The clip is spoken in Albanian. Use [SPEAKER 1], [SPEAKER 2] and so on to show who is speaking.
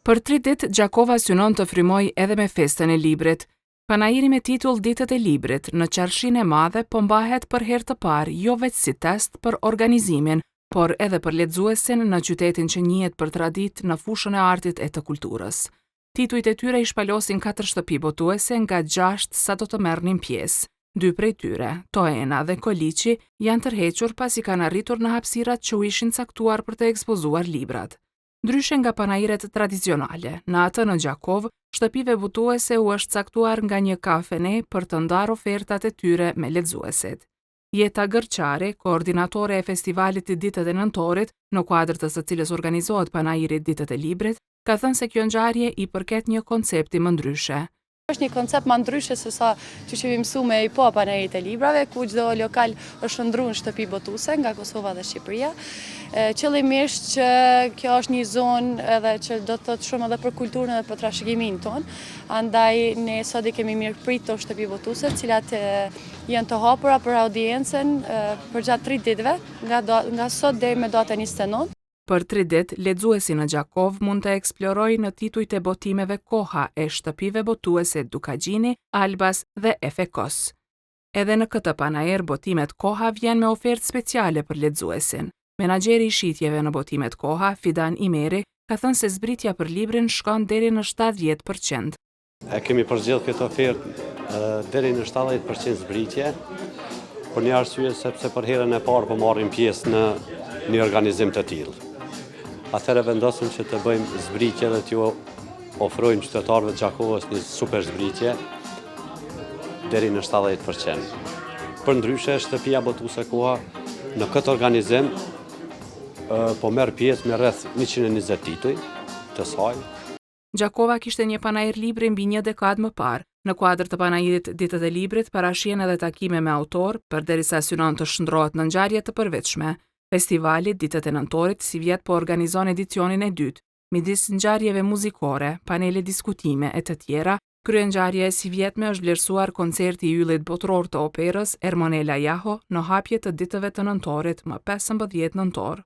[SPEAKER 1] Për 3 ditë, Gjakova synon të frymoj edhe me festën e librit. Panajiri me titull Ditët e Librit në Qarshinë e Madhe po mbahet për herë të parë jo veç si test për organizimin, por edhe për lexuesin në qytetin që njihet për traditë në fushën e artit e të kulturës. Titujt e tyre i shpalosin 4 shtëpi botuese nga 6 sa do të merrnin pjesë. 2 prej tyre, Toena dhe Koliqi, janë tërhequr pasi kanë arritur në hapësirat që u ishin caktuar për të ekspozuar librat. Ndryshe nga panajiret tradicionale, në atë në Gjakov, shtëpive botuese u është caktuar nga një kafene për të ndarë ofertat e tyre me lexuesit. Jeta Gërçari, koordinatore e festivalit të Ditët e Nëntorit, në kuadër të së cilës organizohet panajiri Ditët e Librit, ka thënë se kjo ngjarje i përket një koncepti më ndryshe.
[SPEAKER 2] Është një koncept më ndryshe se sa që kemi mësuar me IPO panajirit e librave, ku çdo lokal është ndruar në shtëpi botuese nga Kosova dhe Shqipëria. Qëllimisht që kjo është një zonë edhe që do të thotë shumë edhe për kulturën dhe për trashëgimin ton. Andaj ne sot i kemi mirëpritur shtëpi botuese, të cilat janë të hapura për audiencën për gjatë 3 ditëve, nga sot deri me datën 29.
[SPEAKER 1] Për 3 ditë, lexuesi në Gjakov mund të eksplorojë në titujt e botimeve Koha e shtëpive botuese Dukagjini, Albas dhe Efekos. Edhe në këtë panajër, botimet Koha vjen me ofertë speciale për lexuesin. Menaxheri i shitjeve në botimet Koha, Fidan Imeri, ka thënë se zbritja për librin shkon deri në 70%.
[SPEAKER 3] Kemi përzier këtë ofertë deri në 70% zbritje, për një arsye sepse për herën e parë po marrim pjesë në një organizim të tillë. Atëherë vendosëm që të bëjmë zbritje dhe t'ju ofrojmë qytetarëve të Gjakovës një super zbritje deri në 70%. Përndryshe, shtëpia botuese Koha në këtë organizim po merr pjesë me rreth 120 tituj të saj.
[SPEAKER 1] Gjakova kishte një panajir libri mbi një dekadë më parë. Në kuadër të panajirit Ditët e Librit parashihen edhe takime me autor, përderisa synon të shndrohet në ngjarje të përveçme. Festivali Ditët e Nëntorit si vjet po organizon edicionin e dytë, midis ngjarjeve muzikore, panele diskutime e të tjera. Kryengjarje si vjetme është vlerësuar koncerti i yllit botror të operës Ermonela Jaho në hapje të Ditëve të Nëntorit më 15 nëntor.